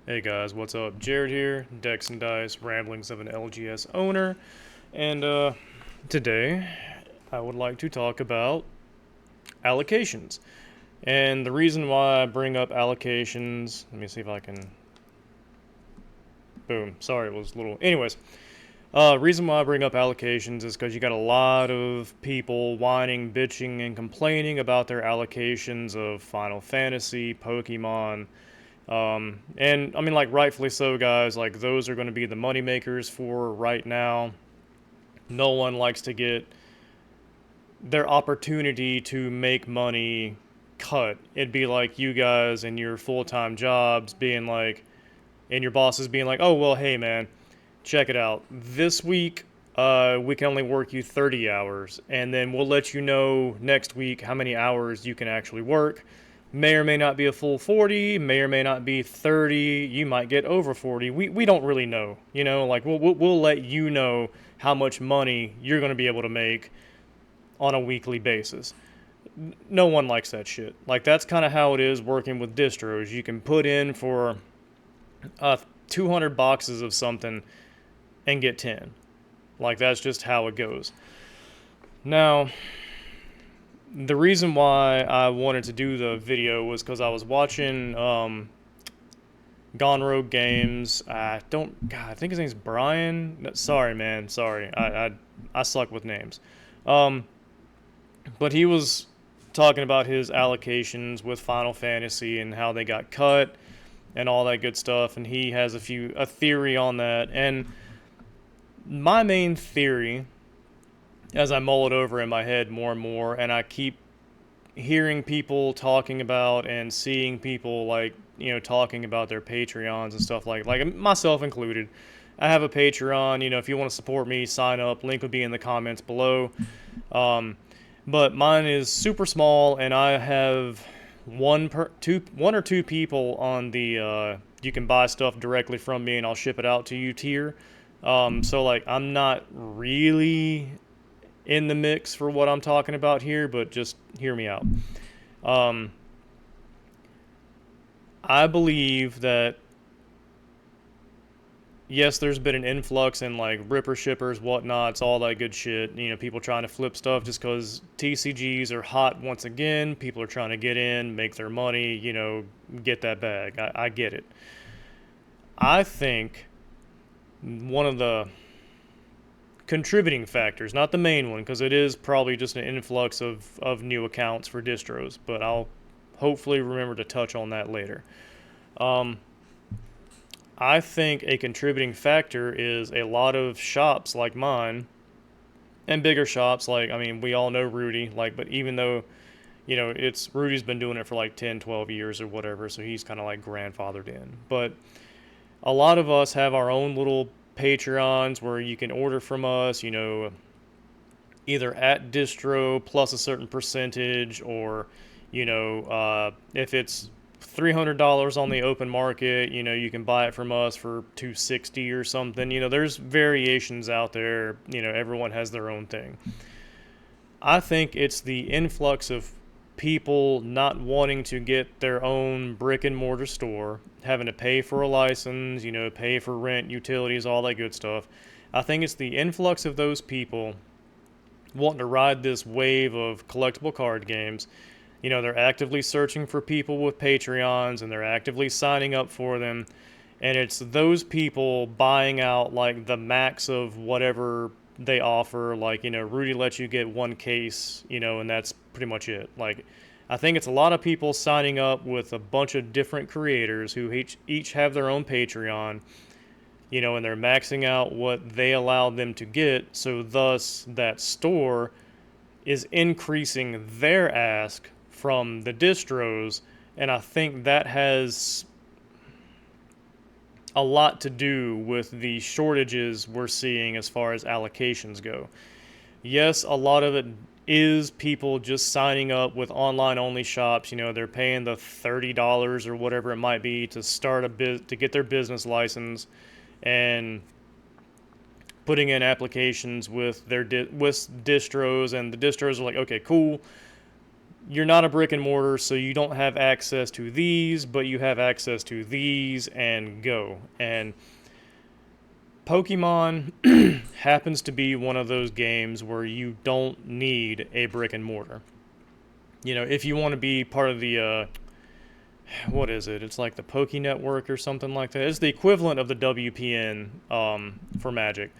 Hey guys, what's up? Jared here, Dex and Dice, Ramblings of an LGS owner, and today I would like to talk about allocations. And the reason why I bring up allocations, let me see if I can. Boom, sorry, it was a little. Anyways, reason why I bring up allocations is because you got a lot of people whining, bitching, and complaining about their allocations of Final Fantasy, Pokemon. And I mean, like, rightfully so, guys. Like, those are going to be the money makers for right now. No one likes to get their opportunity to make money cut. It'd be like you guys in your full time jobs being like, and your bosses being like, oh, well, hey, man, check it out. This week, we can only work you 30 hours, and then we'll let you know next week how many hours you can actually work. May or may not be a full 40, may or may not be 30, you might get over 40. We don't really know, like we'll let you know how much money you're going to be able to make on a weekly basis. No one likes that shit. Like, that's kind of how it is working with distros. You can put in for 200 boxes of something and get 10. Like, that's just how it goes. Now, the reason why I wanted to do the video was because I was watching Gone Rogue Games. I think his name's Brian. No, sorry, man. Sorry. I suck with names. Um, but he was talking about his allocations with Final Fantasy and how they got cut and all that good stuff. And he has a theory on that. And my main theory, as I mull it over in my head more and more, and I keep hearing people talking about and seeing people, like, talking about their Patreons and stuff, like myself included. I have a Patreon. If you want to support me, sign up. Link would be in the comments below. Um, but mine is super small, and I have one or two people on the you can buy stuff directly from me and I'll ship it out to you tier. So, like, I'm not really in the mix for what I'm talking about here, but just hear me out. Um, I believe that, yes, there's been an influx in, like, ripper shippers, whatnots, all that good shit. People trying to flip stuff just because TCGs are hot once again. People are trying to get in, make their money, get that bag. I get it. I think one of the contributing factors, not the main one, because it is probably just an influx of new accounts for distros, but I'll hopefully remember to touch on that later. Um, I think a contributing factor is a lot of shops like mine and bigger shops, like, I mean, we all know Rudy, like, but even though, it's Rudy's been doing it for like 10, 12 years or whatever, so he's kind of like grandfathered in. But a lot of us have our own little Patreons where you can order from us, either at distro plus a certain percentage, or, if it's $300 on the open market, you can buy it from us for $260 or something. There's variations out there. Everyone has their own thing. I think it's the influx of people not wanting to get their own brick and mortar store, having to pay for a license, pay for rent, utilities, all that good stuff. I think it's the influx of those people wanting to ride this wave of collectible card games. They're actively searching for people with Patreons and they're actively signing up for them. And it's those people buying out, like, the max of whatever they offer. Like, Rudy lets you get one case, and that's pretty much it. Like, I think it's a lot of people signing up with a bunch of different creators who each have their own Patreon, and they're maxing out what they allow them to get. So, thus, that store is increasing their ask from the distros. And I think that has a lot to do with the shortages we're seeing as far as allocations go. Yes, a lot of it is people just signing up with online only shops. They're paying the $30 or whatever it might be to start to get their business license, and putting in applications with with distros, and the distros are like, okay, cool. you're not a brick and mortar, so you don't have access to these, but you have access to these, and go. And Pokemon happens to be one of those games where you don't need a brick and mortar. If you want to be part of the what is it? It's like the Poke Network or something like that. It's the equivalent of the WPN for Magic.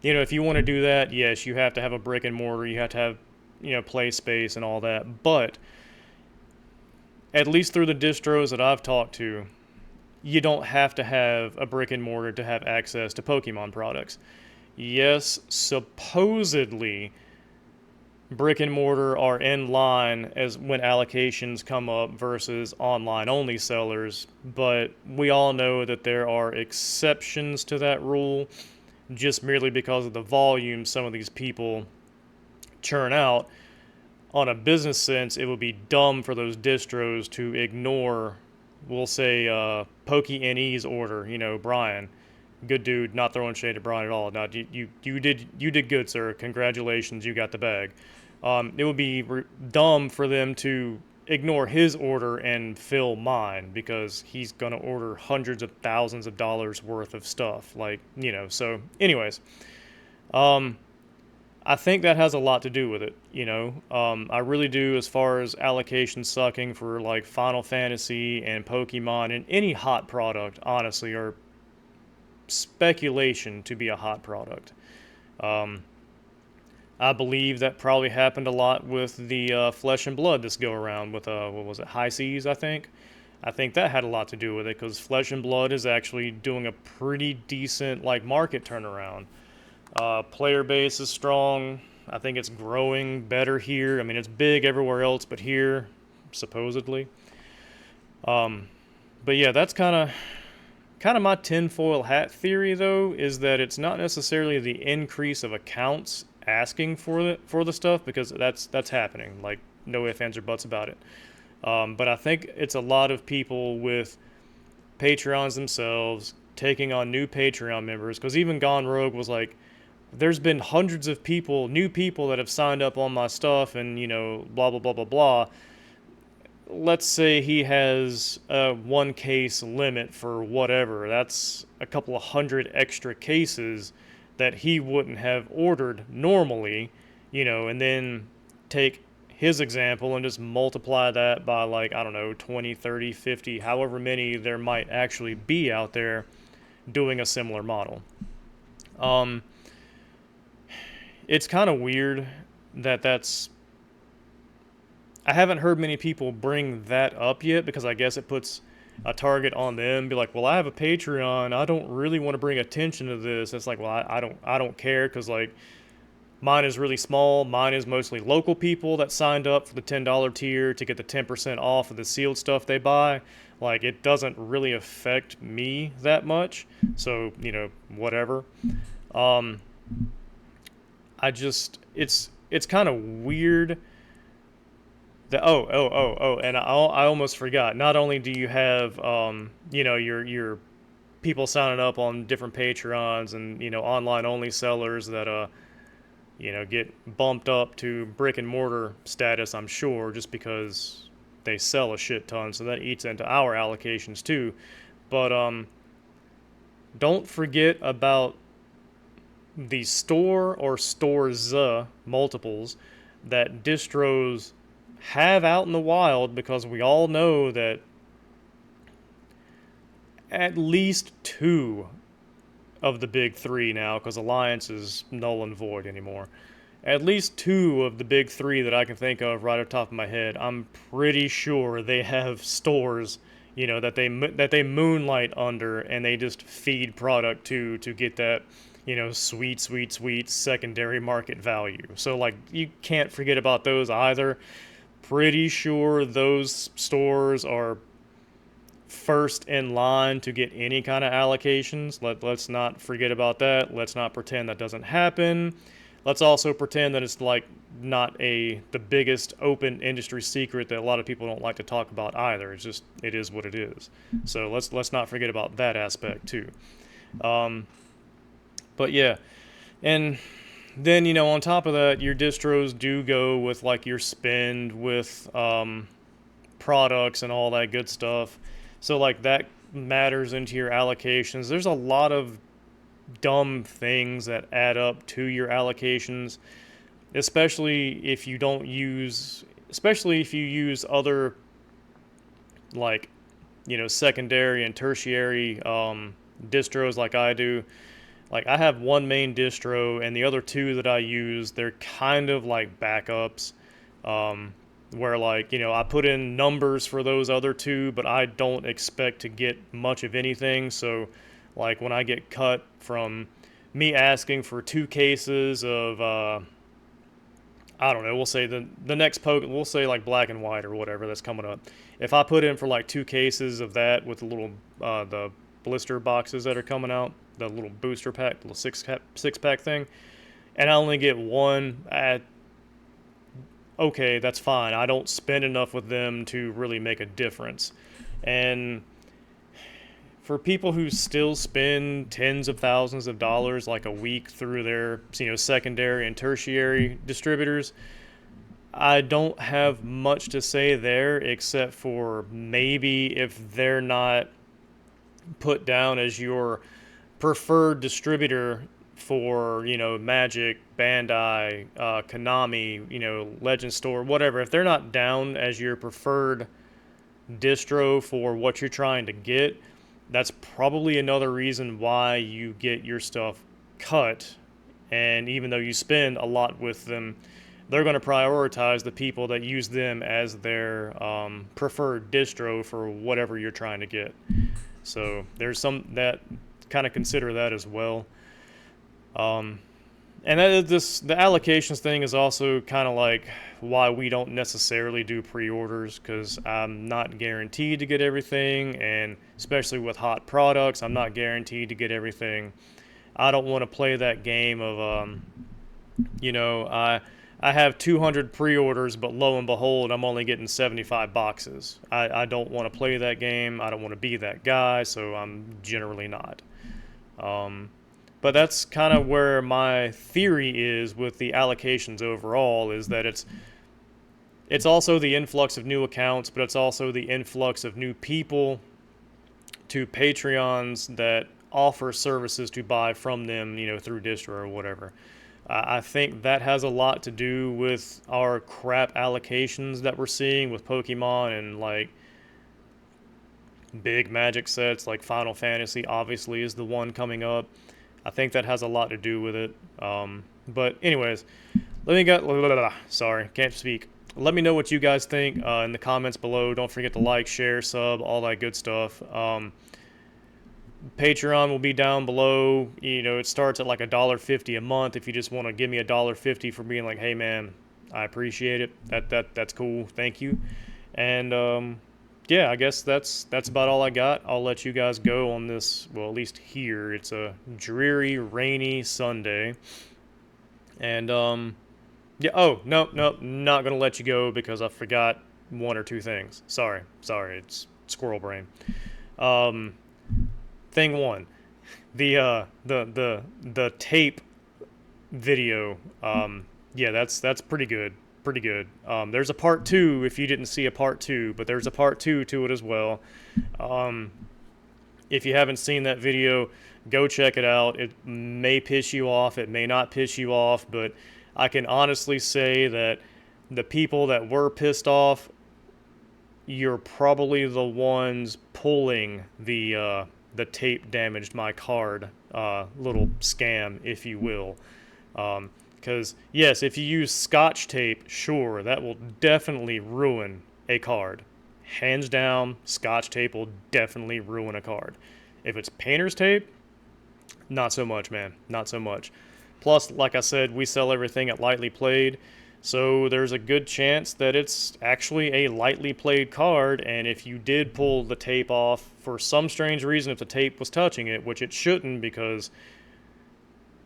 If you want to do that, yes, you have to have a brick and mortar. You have to have, play space and all that. But at least through the distros that I've talked to, you don't have to have a brick and mortar to have access to Pokemon products. Yes, supposedly brick and mortar are in line as when allocations come up versus online only sellers, but we all know that there are exceptions to that rule just merely because of the volume some of these people churn out. On a business sense, it would be dumb for those distros to ignore, we'll say, Poke NE's order. Brian, good dude, not throwing shade at Brian at all. Now, you did good, sir. Congratulations, you got the bag. It would be dumb for them to ignore his order and fill mine because he's gonna order hundreds of thousands of dollars worth of stuff. So, anyways, I think that has a lot to do with it. I really do. As far as allocation sucking for like Final Fantasy and Pokemon and any hot product, honestly, are speculation to be a hot product. I believe that probably happened a lot with the Flesh and Blood this go around with what was it, High Seas, I think. I think that had a lot to do with it because Flesh and Blood is actually doing a pretty decent like market turnaround. Player base is strong. I think it's growing better here. I mean, it's big everywhere else, but here, supposedly. But yeah, that's kind of my tinfoil hat theory, though, is that it's not necessarily the increase of accounts asking for the stuff, because that's happening. Like, no ifs, ands, or buts about it. But I think it's a lot of people with Patreons themselves taking on new Patreon members, because even Gone Rogue was like, there's been hundreds of new people that have signed up on my stuff, and blah blah blah blah blah. Let's say he has a one case limit for whatever. That's a couple of hundred extra cases that he wouldn't have ordered normally, and then take his example and just multiply that by like, I don't know, 20, 30, 50, however many there might actually be out there doing a similar model. It's kind of weird that's... I haven't heard many people bring that up yet, because I guess it puts a target on them. Be like, well, I have a Patreon. I don't really want to bring attention to this. It's like, well, I don't care, because like mine is really small. Mine is mostly local people that signed up for the $10 tier to get the 10% off of the sealed stuff they buy. Like, it doesn't really affect me that much. So, whatever. It's kind of weird that, and I almost forgot. Not only do you have, your people signing up on different Patreons and, online only sellers that, get bumped up to brick and mortar status, I'm sure, just because they sell a shit ton. So that eats into our allocations too. But, don't forget about the store or stores multiples that distros have out in the wild, because we all know that at least two of the big three now, because Alliance is null and void anymore, at least two of the big three that I can think of right off the top of my head, I'm pretty sure they have stores, that they moonlight under, and they just feed product to get that, sweet secondary market value. So like, you can't forget about those either. Pretty sure those stores are first in line to get any kind of allocations. Let's not forget about that. Let's not pretend that doesn't happen. Let's also pretend that it's like not the biggest open industry secret that a lot of people don't like to talk about either. It's just, it is what it is. So let's not forget about that aspect too. But yeah, and Then, on top of that, your distros do go with like your spend with products and all that good stuff. So like that matters into your allocations. There's a lot of dumb things that add up to your allocations, especially if you don't use, especially if you use other like, secondary and tertiary distros like I do. Like I have one main distro, and the other two that I use, they're kind of like backups. Um, where like, I put in numbers for those other two, but I don't expect to get much of anything. So like when I get cut from me asking for 2 cases of I don't know, we'll say the next poke, we'll say like black and white or whatever that's coming up. If I put in for like 2 cases of that with the little the blister boxes that are coming out, the little booster pack, the little six pack thing, and I only get one, okay, that's fine. I don't spend enough with them to really make a difference. And for people who still spend tens of thousands of dollars like a week through their, secondary and tertiary distributors, I don't have much to say there except for maybe if they're not put down as your preferred distributor for, Magic, Bandai, Konami, Legend Store, whatever. If they're not down as your preferred distro for what you're trying to get, that's probably another reason why you get your stuff cut. And even though you spend a lot with them, they're going to prioritize the people that use them as their preferred distro for whatever you're trying to get. So there's some that kind of consider that as well. Um, and the allocations thing is also kind of like why we don't necessarily do pre-orders, because I'm not guaranteed to get everything, and especially with hot products, I'm not guaranteed to get everything. I don't want to play that game of I have 200 pre-orders, but lo and behold, I'm only getting 75 boxes. I don't want to play that game. I don't want to be that guy, so I'm generally not. Um, but that's kind of where my theory is with the allocations overall, is that it's also the influx of new accounts, but it's also the influx of new people to Patreons that offer services to buy from them, through distro or whatever. I think that has a lot to do with our crap allocations that we're seeing with Pokemon and like big Magic sets, like Final Fantasy obviously is the one coming up. I think that has a lot to do with it. But anyways, sorry, can't speak. Let me know what you guys think in the comments below. Don't forget to like, share, sub, all that good stuff. Patreon will be down below. It starts at like $1.50 a month. If you just want to give me $1.50 for being like, hey man, I appreciate it. That's cool. Thank you. And yeah, I guess that's about all I got. I'll let you guys go on this. Well, at least here, it's a dreary, rainy Sunday. And yeah. Oh no, not gonna let you go because I forgot one or two things. Sorry. It's squirrel brain. Um, Thing one, the tape video. Yeah, that's pretty good. Pretty good. There's a part two if you didn't see a part two, but there's a part two to it as well. Um, if you haven't seen that video, go check it out. It may piss you off. It may not piss you off, but I can honestly say that the people that were pissed off, you're probably the ones pulling the tape damaged my card little scam, if you will. Because, yes, if you use Scotch tape, sure, that will definitely ruin a card. Hands down, Scotch tape will definitely ruin a card. If it's painter's tape, not so much, man. Not so much. Plus, like I said, we sell everything at Lightly Played. So there's a good chance that it's actually a lightly played card, and if you did pull the tape off for some strange reason, if the tape was touching it, which it shouldn't because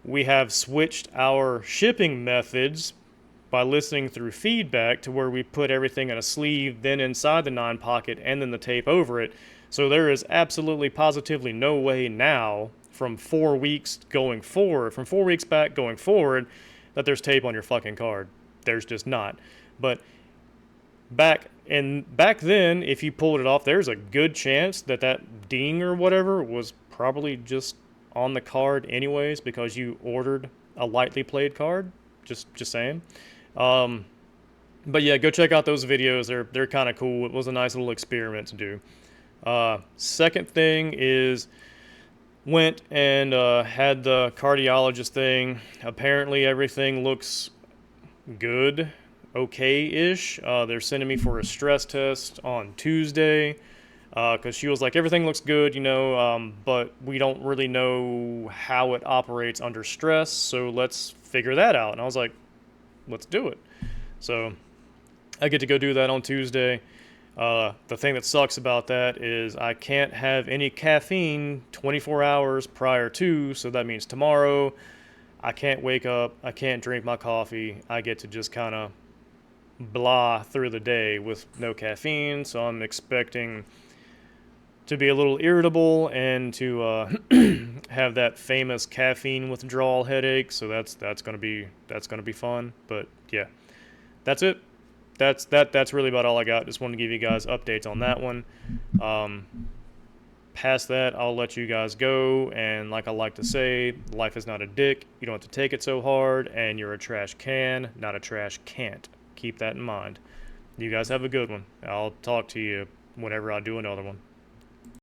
we have switched our shipping methods by listening through feedback to where we put everything in a sleeve, then inside the 9 pocket, and then the tape over it. So there is absolutely positively no way now from 4 weeks back going forward, that there's tape on your fucking card. There's just not. But back then, if you pulled it off, there's a good chance that that ding or whatever was probably just on the card anyways because you ordered a lightly played card. Just saying. Um, but yeah, go check out those videos. They're kind of cool. It was a nice little experiment to do. Second thing is went and had the cardiologist thing. Apparently everything looks good, okay-ish. They're sending me for a stress test on Tuesday because she was like, everything looks good, but we don't really know how it operates under stress, so let's figure that out. And I was like, let's do it. So I get to go do that on Tuesday. The thing that sucks about that is I can't have any caffeine 24 hours prior to, so that means tomorrow I can't wake up, I can't drink my coffee. I get to just kind of blah through the day with no caffeine, so I'm expecting to be a little irritable and to have that famous caffeine withdrawal headache. So that's gonna be fun. But yeah, that's it. That's really about all I got. Just wanted to give you guys updates on that one. Past that, I'll let you guys go. And like I like to say, life is not a dick. You don't have to take it so hard. And you're a trash can, not a trash can't. Keep that in mind. You guys have a good one. I'll talk to you whenever I do another one.